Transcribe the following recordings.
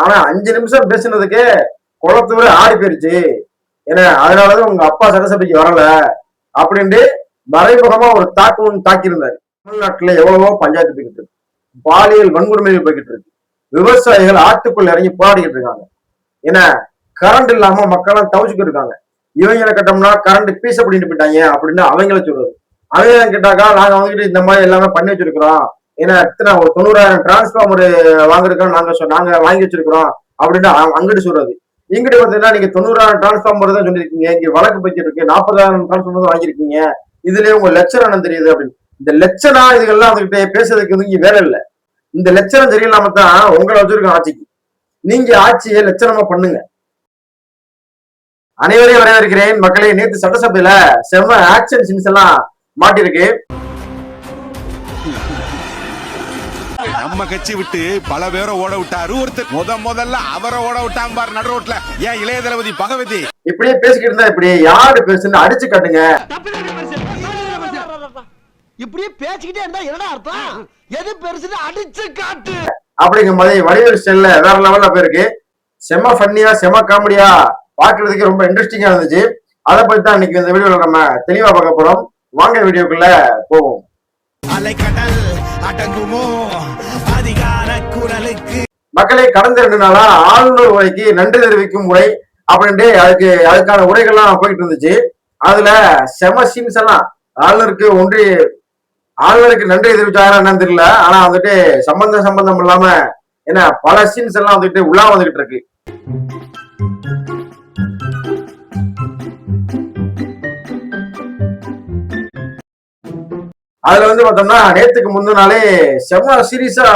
ஆனா 5 நிமிஷம் பேசுனதுக்கு குளத்தூர் ஆடி போயிருச்சு. ஏன்னா அதனாலதான் உங்க அப்பா சட்டசபைக்கு வரல அப்படின்ட்டு மறைமுகமா ஒரு தாக்கியிருந்தாரு. தமிழ்நாட்டுல எவ்வளவோ பஞ்சாயத்து போய்கிட்டு இருக்கு, பாலியல் வன்கொடுமைகள் போய்கிட்டு இருக்கு, விவசாயிகள் ஆட்டுக்குள்ள இறங்கி போராடிக்கிட்டு இருக்காங்க. ஏன்னா கரண்ட் இல்லாம மக்கள் தவிச்சுக்கிட்டு இருக்காங்க. இவங்களை கேட்டோம்னா கரண்ட் பீச பண்ணிட்டு போயிட்டாங்க அப்படின்னு அவங்கள சொல்றது. அவங்க கேட்டாக்கா நாங்க வந்துட்டு இந்த மாதிரி எல்லாமே பண்ணி வச்சிருக்கிறோம். ஏன்னா எத்தனை ஒரு 90,000 டிரான்ஸ்பார்மர் வாங்குறதுக்கு நாங்க வாங்கி வச்சிருக்கிறோம் அப்படின்னு அங்கிட்டு சொல்றது. இங்கிட்டு பாத்தீங்கன்னா நீங்க 90,000 டிரான்ஸ்பார்மர் தான் சொல்லியிருக்கீங்க, இங்க வழக்கு போய்கிட்டு இருக்கு, 40,000 டிரான்ஸ்பார்மர் தான் வாங்கியிருக்கீங்க, இதுலயே உங்க லட்சணம் என்ன தெரியுது அப்படின்னு. இந்த லட்சணம் இதுகள்லாம் வந்துகிட்டு பேசுறதுக்கு வந்து இங்க வேலை இல்லை. இந்த லட்சணம் சரியில்லாம தான் உங்களை வச்சிருக்கோம் ஆட்சிக்கு. நீங்க ஆட்சியை லட்சணமா பண்ணுங்க. அனைவரையும் வரவேற்கிறேன் மக்களே. நேற்று சட்டசபையில செம்ம ஆக்ஷன் சீன்ஸ் எல்லாம் மாட்டிருக்கு. நம்ம கட்சி விட்டு பல பேரை ஓட விட்டாரு ஒருத்தர். முதல்ல அவரை ஓட விட்டாங்க பாரு நடு ரோட்ல. ஏன் இளைய தளபதி பகவதி இப்படியே பேசிக்கிட்டு இருந்தா இப்படி யாரு பேசுன்னு அடிச்சு காட்டுங்க. இப்படியே பேசிக்கிட்டே இருந்தா என்னடா அர்த்தம்? எது பெருசுன்னு அடிச்சு காட்டு அப்படிங்கிற மாதிரி வடிவேல் ஸ்டைல்ல வேற லெவல்ல போயிருக்கு. செம ஃபன்னியா செம காமெடியா பாக்குறதுக்கு ரொம்ப இன்ட்ரெஸ்டிங்கா இருந்துச்சு. அதை பத்தி தான் இன்னைக்கு இந்த வீடியோல நம்ம தெளிவா பார்க்க போறோம். வாங்க வீடியோக்குள்ள போவோம். மக்களை கடந்த 2 நாளா ஆளுநர் உரைக்கு நன்றி தெரிவிக்கும் உரை அப்படின்ட்டு அதுக்கான உரைகள்லாம் போயிட்டு இருந்துச்சு. அதுல செம சீன்ஸ் எல்லாம் ஆளுநருக்கு நன்றி தெரிவிச்சாரா என்னன்னு தெரியல. ஆனா வந்துட்டு சம்பந்தம் இல்லாம என்ன பல சீன்ஸ் எல்லாம் வந்துட்டு உள்ளா வந்துகிட்டு இருக்கு. அதுல வந்து பார்த்தோம்னா நேத்துக்கு முந்தின நாளே செம்ம சீரியஸா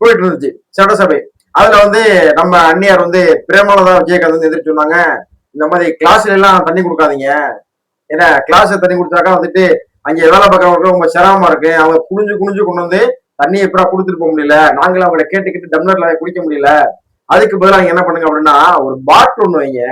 போயிட்டு இருந்துச்சு சட்டசபை. அதுல வந்து நம்ம அந்நியார் வந்து பிரேமலதா விஜயகாந்த் வந்து எதிர்த்து சொன்னாங்க, இந்த மாதிரி கிளாஸ்ல எல்லாம் தண்ணி கொடுக்காதீங்க, ஏன்னா கிளாஸ்ல தண்ணி குடிச்சாக்கா வந்துட்டு அங்க வேலை பார்க்கறவங்களுக்கு ரொம்ப சிரமமா இருக்கு, அவங்க குனிஞ்சு கொண்டு வந்து தண்ணியை எப்படா கொடுத்துட்டு போக முடியல, நாங்களும் அவங்களை கேட்டு டம்ளர்ல குடிக்க முடியல, அதுக்கு பதிலாக நீங்க என்ன பண்ணுங்க அப்படின்னா ஒரு பாட்டில் ஒண்ணு வைங்க,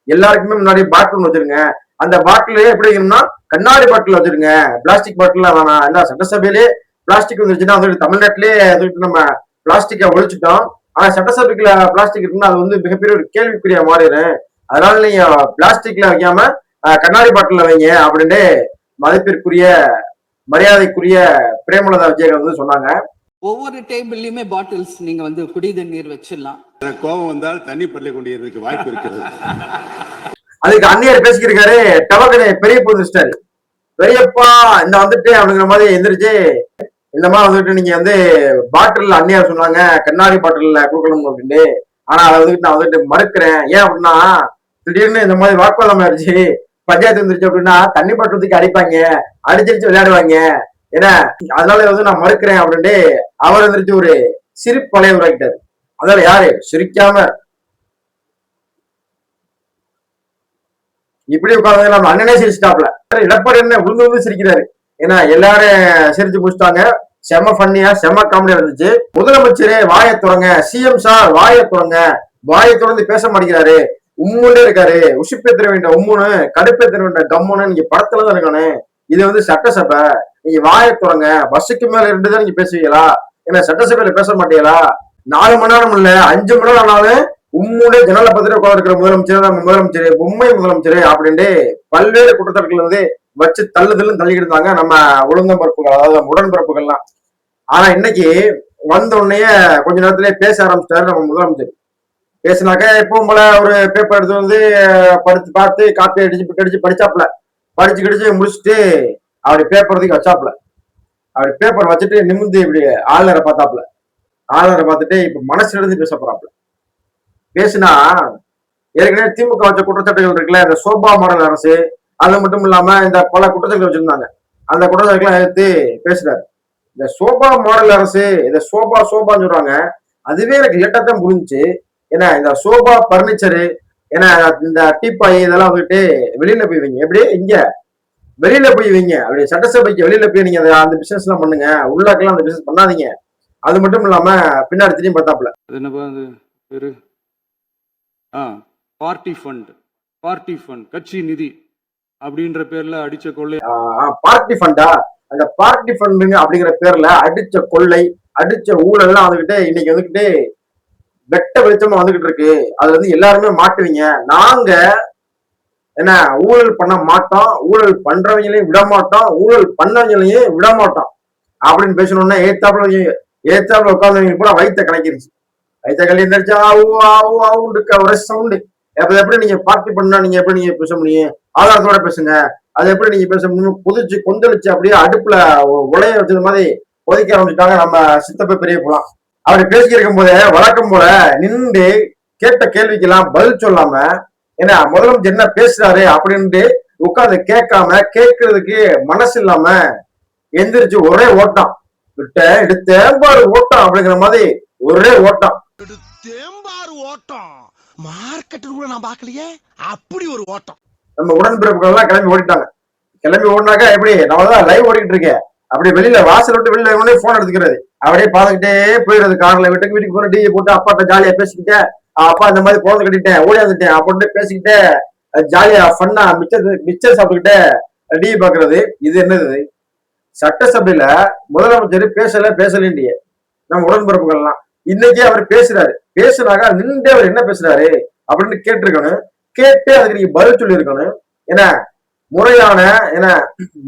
எல்லாருக்குமே முன்னாடி பாட்டில் ஒண்ணு வச்சிருங்க. அந்த பாட்டில் எப்படி இருக்கணும்னா கண்ணாடி பாட்டில் வச்சிருங்க, பிளாஸ்டிக் பாட்டில் வேணாம். எல்லா சட்டசபையிலே பிளாஸ்டிக் வந்துருச்சுன்னா வந்துட்டு தமிழ்நாட்டிலேயே வந்துட்டு நம்ம பிளாஸ்டிக்கை ஒழிச்சுட்டோம். ஆனா சட்டசபைக்குள்ள பிளாஸ்டிக் இருக்குன்னா அது வந்து மிகப்பெரிய ஒரு கேள்விக்குறியா மாறிடும். அதனால நீங்க பிளாஸ்டிக்ல வைக்காம கண்ணாடி பாட்டில் வைங்க அப்படின்னு மதிப்பிற்குரிய மரியாதைக்குரிய பிரேமலதா விஜயகாந்த் வந்து சொன்னாங்க. ஒவ்வொரு டேபிள்லயுமே பாட்டில்ஸ் நீங்க வந்து குடி தண்ணீர் வச்சிடலாம். கோபம் வந்தால் தண்ணி பள்ளி கொண்டு வாய்ப்பு இருக்கிறது. அதுக்கு அந்நியர் பேசிக்கிருக்காரு, டவக்கனை பெரிய புதுஸ்டாரு பெரியப்பா இந்த வந்துட்டு அப்படிங்கிற மாதிரி எந்திரிச்சு இந்த மாதிரி வந்துட்டு நீங்க வந்து பாட்டில் அந்நியார் சொன்னாங்க கண்ணாடி பாட்டில் கொடுக்கணும் அப்படின்னு. ஆனா அதை வந்துட்டு நான் வந்துட்டு மறுக்கிறேன். ஏன் அப்படின்னா திடீர்னு இந்த மாதிரி வாக்குவாதம் ஆயிடுச்சு, பஞ்சாயத்து வந்துருச்சு அப்படின்னா தண்ணி பாட்டுறதுக்கு அடிப்பாங்க, அடிச்சிருச்சு விளையாடுவாங்க, ஏன்னா அதனால வந்து நான் மறுக்கிறேன் அப்படின்ட்டு அவர் வந்துருச்சு ஒரு சிரிப்பலைய உருவாக்கிட்டாரு. அதனால யாரு சிரிக்காம இப்படி உட்கார்ந்து நம்ம அண்ணனே சிரிச்சிட்டாப்ல. எடப்பாடி என்ன உழுந்து சிரிக்கிறாரு, ஏன்னா எல்லாரும் சிரிச்சு முடிச்சிட்டாங்க. செம ஃபன்னியா செம காமெடியா இருந்துச்சு. முதலமைச்சரே வாயை துறங்க, சிஎம் சார் வாயை துறங்க, வாயை துறந்து பேச மாட்டேங்கிறாரு, உம்முன்னே இருக்காரு, உசுப்பேத்திர வேண்டிய உம்முன்னு கடுப்பேத்திர வேண்டிய கம்முன்னு நீங்க படத்துலதான் இருக்கணும். இது வந்து சட்டசபை, நீங்க வாயை துறங்க, பஸ்ஸுக்கு மேல இருந்துதான் நீங்க பேசுவீங்களா, ஏன்னா சட்டசபையில பேச மாட்டீங்களா, 4 மணி நேரம் இல்ல 5 மணி நேரம் ஆனாலும் உம்முடைய ஜனல பத்திர உட்கார்ந்து இருக்கிற முதலமைச்சர் பொம்மை முதலமைச்சர் அப்படின்ட்டு பல்வேறு குற்றச்சாட்டுகள் வந்து வச்சு தள்ளிக்கிட்டு இருந்தாங்க நம்ம ஒழுங்கம்பரப்புகள், அதாவது உடன்பிறப்புகள்லாம். ஆனா இன்னைக்கு வந்த உடனே கொஞ்ச நேரத்திலேயே பேச ஆரம்பிச்சிட்டாரு நம்ம முதலமைச்சர். பேசினாக்க எப்பவும் போல ஒரு பேப்பர் எடுத்து வந்து படிச்சு பார்த்து காப்பி அடிச்சு படிச்சாப்புல, படிச்சு கிடிச்சு முடிச்சுட்டு அப்படி பேப்பர் தூக்கி வச்சாப்புல. அப்படி பேப்பர் வச்சுட்டு நிமிந்து இப்படி ஆளுநரை பார்த்தாப்புல. ஆளுநரை பார்த்துட்டு இப்ப மனசுல இருந்து பேச போறாப்புல. பேசினா ஏற்கனவே திமுக வச்ச குற்றச்சாட்டுகள் இருக்குல்ல, இந்த சோபா மாடல் அரசு, அது மட்டும் இல்லாம இந்த பல குற்றச்சாட்டுகள் வச்சிருந்தாங்க, அந்த குற்றச்சாட்டுலாம் எடுத்து பேசுறாரு. இந்த சோபா மாடல் அரசு, இந்த சோபான்னு சொல்றாங்க, அதுவே எனக்கு லேட்டா தான் புரிஞ்சுச்சு. ஏன்னா இந்த சோபா பர்னிச்சரு, ஏன்னா இந்த டீப்பாய் இதெல்லாம் வந்துட்டு வெளியில போய் வைங்க, எப்படி இங்க வெளியில போய் வைங்க, அப்படி சட்டசபைக்கு வெளியில போய் நீங்க அந்த பிசினஸ் எல்லாம் பண்ணுங்க, உள்ளாக்கெல்லாம் அந்த பிசினஸ் பண்ணாதீங்க. அது மட்டும் இல்லாம பின்னாடி திரும்பி பார்த்தாப்புல பார்ட்டி ஃபண்ட் கட்சி நிதி அப்படின்ற பேர்ல அடிச்ச கொள்ளை. பார்ட்டி ஃபண்டா, அந்த பார்ட்டி ஃபண்டுங்க அப்படிங்கிற பேர்ல அடிச்ச கொள்ளை, அடிச்ச ஊழல்லாம் வந்துகிட்டு இன்னைக்கு வந்துகிட்டு வெட்ட வெளிச்சமா வந்துகிட்டு இருக்கு. அதுல இருந்து எல்லாருமே மாட்டுவீங்க. நாங்க என்ன ஊழல் பண்ண மாட்டோம், ஊழல் பண்றவங்களையும் விட மாட்டோம், ஊழல் பண்ணவங்களையும் விட மாட்டோம் அப்படின்னு பேசணும்னா ஏத்தாப்புல உட்கார்ந்தவங்க கூட வயிற்ற கலக்கிருச்சு. வயிற்ற கலி எந்திரிச்சு ஆவு ஆவு ஆவுன்னு இருக்க ஒரே சவுண்டு. அப்ப எப்படி நீங்க பார்ட்டி பண்ணா நீங்க எப்படி நீங்க பேச முடியும்? ஆதாரத்தோட பேசுங்க. அது எப்படி நீங்க பேச முடியும்? கொதிச்சு கொந்தளிச்சு அப்படியே அடுப்புல உலைய வச்சது மாதிரி கொதிக்க ஆரம்பிச்சுட்டாங்க நம்ம சித்தப்ப பெரிய போலாம். அப்படி பேசிக்க இருக்கும் போதே வழக்கம் போல நின்று கேட்ட கேள்விக்கெல்லாம் பதில் சொல்லாம ஏன்னா முதலமைச்சர் என்ன பேசுறாரு அப்படின்ட்டு உட்கார்ந்து கேட்காம கேட்கறதுக்கு மனசு இல்லாம எந்திரிச்சு ஒரே ஓட்டம் விட்ட எடுத்தேம்பாரு ஓட்டம் அப்படிங்கிற மாதிரி ஒரே ஓட்டம். தேம்பாறு ஓட்டம் மார்க்கெட் கூட நான் பாக்கலையே, அப்படி ஒரு ஓட்டம். நம்ம உடன்பிறப்புகள் எல்லாம் கிளம்பி ஓடிட்டாங்க. கிளம்பி ஓடினாக்கா எப்படி நம்ம தான் லைவ் ஓடிட்டு இருக்கேன். அப்படி வெளியில வாசல் விட்டு வெளியில போன் எடுத்துக்கிறது, அப்படியே பார்த்துக்கிட்டே போயிடுறது. கார்ல வீட்டுக்கு போன டிவி போட்டு அப்பாட்ட ஜாலியா பேசிக்கிட்டே அப்பா இந்த மாதிரி குழந்தை கட்டிட்டேன் ஓடி வந்துட்டேன் அப்படின்னு பேசிக்கிட்டே ஜாலியா ஃபன்னா மிச்சர் சாப்பிட்டுக்கிட்டே டிவி பாக்குறது. இது என்னது? சட்டசபையில முதலமைச்சர் பேசலன்றிய நம்ம உடன்பிறப்புகள்லாம் இன்னைக்கு அவர் பேசுறாரு. பேசுனாக்கா நின்று அவர் என்ன பேசுறாரு அப்படின்னு கேட்டிருக்கணும். கேட்டு அதுக்கு நீங்க பதில் சொல்லி இருக்கணும். ஏன்னா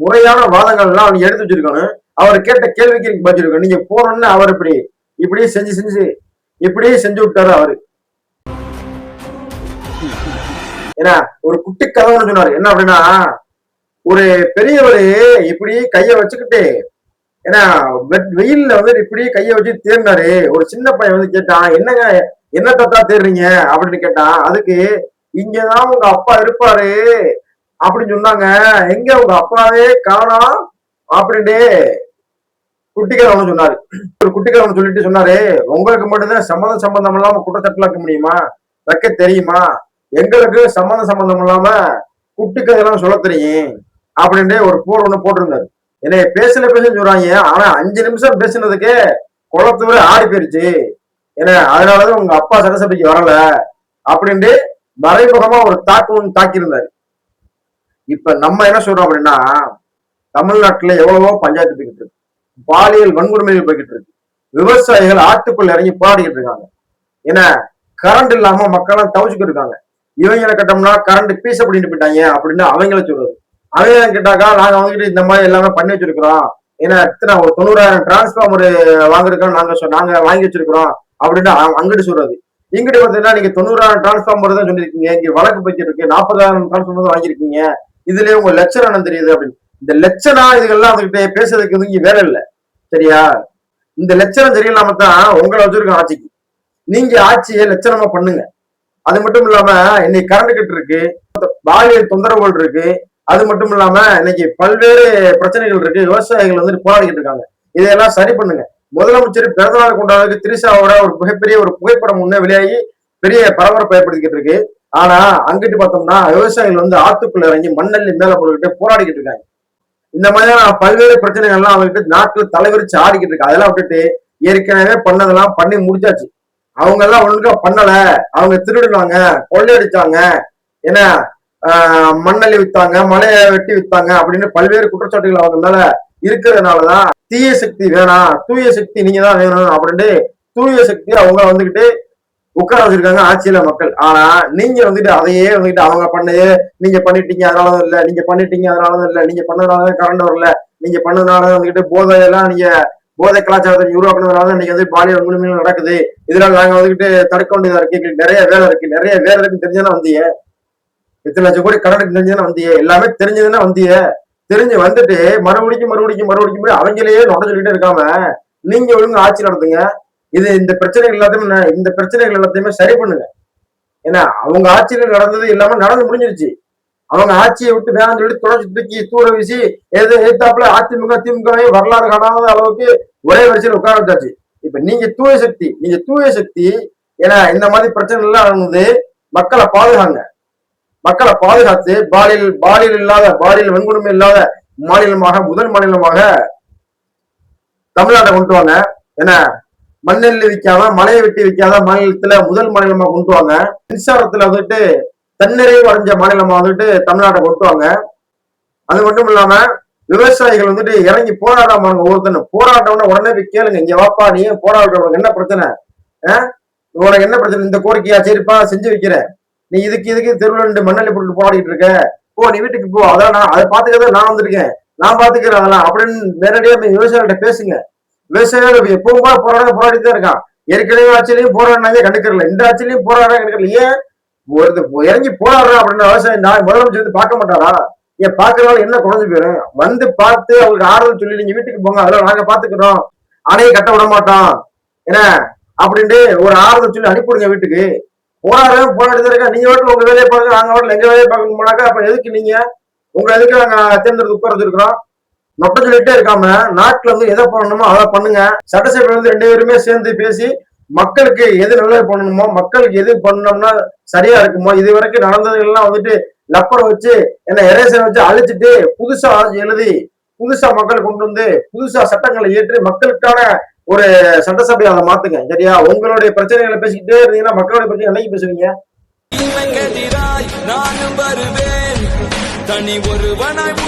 முறையான வாதங்கள் எல்லாம் அவங்க எடுத்து வச்சிருக்கணும். அவர் கேட்ட கேள்விக்கு நீங்க பதில் இருக்கணும். நீங்க போனோம்னு அவர் இப்படியே செஞ்சு விட்டாரு அவரு. ஏன்னா ஒரு குட்டி கதை சொன்னாரு. என்ன அப்படின்னா, ஒரு பெரியவர் இப்படி கைய வச்சுக்கிட்டு ஏன்னா வெயில்ல இப்படி கைய வச்சு தேர்னாரு. ஒரு சின்ன பையன் கேட்டான், என்னங்க என்ன தத்தா தேடுறீங்க அப்படின்னு கேட்டான். அதுக்கு இங்கதான் உங்க அப்பா இருப்பாரு அப்படின்னு சொன்னாங்க. எங்க உங்க அப்பாவே காணோம் அப்படின்ட்டு குட்டிக்காரவன் சொன்னாரு. ஒரு குட்டிக்காரவன் சொல்லிட்டு சொன்னாரு, உங்களுக்கு மட்டும்தான் சம்பந்தம் இல்லாம குற்றச்சாட்டு வைக்க முடியுமா? வைக்க தெரியுமா? எங்களுக்கு சம்பந்தம் இல்லாம குட்டிக்கதெல்லாம் சொல்ல தெரியும் அப்படின்ட்டு ஒரு போர் ஒண்ணு போட்டிருந்தாரு. என்னைய பேசுன்னு சொல்றாங்க. ஆனா 5 நிமிஷம் பேசுனதுக்கே குளத்தூர் ஆடி போயிருச்சு. ஏன்னா அதனாலதான் உங்க அப்பா சட்டசபைக்கு வரல அப்படின்ட்டு மறைமுகமா ஒரு தாக்கியிருந்தாரு. இப்ப நம்ம என்ன சொல்றோம் அப்படின்னா, தமிழ்நாட்டுல எவ்வளவோ பஞ்சாயத்து போய்கிட்டு இருக்கு, பாலியல் வன்கொடுமைகள் போய்கிட்டு இருக்கு, விவசாயிகள் ஆத்துக்குள்ள இறங்கி போராடிக்கிட்டு இருக்காங்க. ஏன்னா கரண்ட் இல்லாம மக்கள் தவிச்சுக்கிட்டு இருக்காங்க. இவங்களை கேட்டோம்னா கரண்ட் பீஸ் அப்படின்னு போயிட்டாங்க அப்படின்னு அவங்கள சொல்றது. அவங்க கேட்டாக்கா நாங்க இந்த மாதிரி எல்லாமே பண்ணி வச்சிருக்கிறோம். ஏன்னா ஒரு 90,000 டிரான்ஸ்பார்மர் வாங்குறதுக்கு நாங்க வாங்கி வச்சிருக்கிறோம் அப்படின்னு அங்கிட்டு சொல்றது. இங்கிட்டு பார்த்தீங்கன்னா நீங்க 90,000 டிரான்ஸ்பார்மர் தான் சொல்லியிருக்கீங்க, இங்க வழக்கு போய்கிட்டு இருக்கு, 40,000 டிரான்ஸ்பார்மர் தான் வாங்கியிருக்கீங்க, இதுலயே உங்க லட்சணம் என்ன தெரியுது அப்படின்னு. இந்த லட்சணா இதுகெல்லாம் வந்துகிட்டு பேசுறதுக்கு இங்க வேலை இல்லை. சரியா? இந்த லட்சணம் சரியில்லாம தான் உங்களை வச்சிருக்கோம் ஆட்சிக்கு. நீங்க ஆட்சியை லட்சணமா பண்ணுங்க. அது மட்டும் இல்லாம இன்னைக்கு கரண்ட் கட்டு இருக்கு, பாலியல் தொந்தரவுகள் இருக்கு, அது மட்டும் இல்லாம இன்னைக்கு பல்வேறு பிரச்சனைகள் இருக்கு. விவசாயிகள் போராடிக்கிட்டு இருக்காங்க. இதையெல்லாம் சரி பண்ணுங்க. முதலமைச்சர் பிறந்தநாள் கொண்டாடுறதுக்கு திரிஷாவோட ஒரு மிகப்பெரிய ஒரு புகைப்படம் முன்னே வெளியாகி பெரிய பரபரப்பை ஏற்படுத்திக்கிட்டு இருக்கு. ஆனா அங்கிட்டு பார்த்தோம்னா விவசாயிகள் ஆத்துக்குள்ள இறங்கி மண்ணள்ளி மேல போட்டுக்கிட்டு போராடிக்கிட்டு இருக்காங்க. இந்த மாதிரியான பல்வேறு பிரச்சனைகள் எல்லாம் அவங்ககிட்ட நாட்டுல தலைவரிச்சு ஆடிக்கிட்டு இருக்கு. அதெல்லாம் விட்டுட்டு ஏற்கனவே பண்ணதெல்லாம் பண்ணி முடிச்சாச்சு. அவங்க எல்லாம் ஒழுங்கா பண்ணல, அவங்க திருடுனாங்க, கொள்ளையடிச்சாங்க, ஏன்னா மண்ணள்ளி வித்தாங்க, மலையை வெட்டி வித்தாங்க அப்படின்னு பல்வேறு குற்றச்சாட்டுகள் அவங்க மேல இருக்கிறதுனாலதான் தீய சக்தி வேணாம், தூய சக்தி நீங்க தான் வேணும் அப்படின்ட்டு தூய சக்தி அவங்க உட்கார வச்சிருக்காங்க ஆட்சியில மக்கள். ஆனா நீங்க அதையே அவங்க பண்ணையே நீங்க பண்ணிட்டீங்க அதனாலதான் இல்ல, நீங்க பண்ணிட்டீங்க அதனாலதான் இல்ல, நீங்க பண்ணதுனாலதான் கரண்ட் வரல, நீங்க பண்ணதுனால போதையெல்லாம் நீங்க போதை கலாச்சாரத்தை உருவாக்குனதுனால இன்னைக்கு பாலியல் வன்கொடுமைகள் நடக்குது, இதனால நாங்க தடுக்க வேண்டியதா இருக்கு, நிறைய வேலை இருக்குன்னு தெரிஞ்சதுன்னா வந்தீங்க. இத்தனை லட்சம் கோடி கரண்ட் தெரிஞ்சதுன்னா வந்தீங்க. எல்லாமே தெரிஞ்சதுன்னா வந்தீங்க. தெரிஞ்சு வந்துட்டு மறுபடிக்கும் அவங்களையே நொட சொல்லிட்டே இருக்காம நீங்க ஒழுங்கு ஆட்சி நடத்துங்க. இந்த பிரச்சனைகள் எல்லாத்தையுமே சரி பண்ணுங்க. ஏன்னா அவங்க ஆட்சியில நடந்தது எல்லாமே நடந்து முடிஞ்சிருச்சு. அவங்க ஆட்சியை விட்டு வேணாம்னு சொல்லி தொடர்ச்சி தூக்கி தூர வீசி எதிர்த்தாப்புல திமுகவே வரலாறு காணாத அளவுக்கு ஒரே வரிசையில் உட்கார வச்சாச்சு. இப்ப நீங்க தூய சக்தி ஏன்னா இந்த மாதிரி பிரச்சனை எல்லாம் மக்களை பாதுகாத்து பாலியல் வன்கொடுமை இல்லாத முதல் மாநிலமாக தமிழ்நாட்டை கொண்டு வாங்க. ஏன்னா மண்ணெல்லி விற்காம மலையை வெட்டி விற்காத மாநிலத்துல முதல் மாநிலமா கொண்டு வாங்க. மின்சாரத்துல தன்னிறைவு அடைஞ்ச மாநிலமா தமிழ்நாட்டை கொண்டு வாங்க. அது மட்டும் இல்லாம விவசாயிகள் இறங்கி போராடாம ஒவ்வொருத்தனும் போராட்டம்னா உடனே போய் கேளுங்க, இங்க வாப்பா நீ போராடுறவங்க என்ன பிரச்சனை, உனக்கு என்ன பிரச்சனை, இந்த கோரிக்கையா, சரிப்பா செஞ்சு வைக்கிற, நீ இதுக்கு தெருவில் 2 மண்ணள்ளி போட்டு போராடிட்டு இருக்க, போ நீ வீட்டுக்கு போ, அதான் நான் அதை பாத்துக்கிறத நான் வந்திருக்கேன், நான் பாத்துக்கிறேன் அதெல்லாம் அப்படின்னு நேரடியா விவசாயிகிட்ட பேசுங்க. விவசாயிகள் எப்பவும் போராடி தான் இருக்கான். ஏற்கனவே ஆட்சியிலையும் போராடினாங்க, கண்டுக்கறல, இந்த ஆட்சியிலையும் போராடுறா, கண்டுக்கல. ஏன் இறங்கி போராடுறா அப்படின்னு விவசாயம் முதலமைச்சர் வந்து பார்க்க மாட்டாரா? ஏன் பாக்குறவங்க என்ன குறைஞ்சு போயிடும்? வந்து பார்த்து அவங்களுக்கு ஆறுதல் சொல்லி நீங்க வீட்டுக்கு போங்க, அதெல்லாம் நாங்க பாத்துக்கிறோம், அணையை கட்ட விட மாட்டோம் என்ன அப்படின்ட்டு ஒரு ஆறுதல் சொல்லி அனுப்பிவிடுங்க வீட்டுக்கு. போராடிதான் இருக்கா, நீங்க வீட்டுல உங்க வேலையை பாருங்க, நாங்க வீட்டுல எங்க வேலையை பார்க்க போனாக்கா அப்ப எதுக்கு நீங்க உங்க எதுக்கு நாங்க தேர்ந்தெடுத்து உட்கார வச்சிருக்கிறோம்? நொட்ட சொல்லிட்டே இருக்காம நாட்டுல வந்து எதை பண்ணணுமோ அதை பண்ணுங்க. சட்டசபையில வந்து 2 பேருமே சேர்ந்து பேசி மக்களுக்கு எது நல்லது பண்ணணுமோ, மக்களுக்கு எது பண்ணணும்னா சரியா இருக்குமோ, இது வரைக்கும் நடந்ததுலாம் வந்துட்டு லப்பரை வச்சு என்ன எரேசர் வச்சு அழிச்சிட்டு புதுசா எழுதி புதுசா மக்கள் கொண்டு வந்து புதுசா சட்டங்களை ஏற்றி மக்களுக்கான ஒரு சட்டசபையை அதை மாத்துங்க. சரியா? உங்களுடைய பிரச்சனைகளை பேசிக்கிட்டே இருந்தீங்கன்னா மக்களுடைய பிரச்சனை என்னைக்கு பேசுவீங்க? நானும் வருவேன் தனி ஒருவனாய்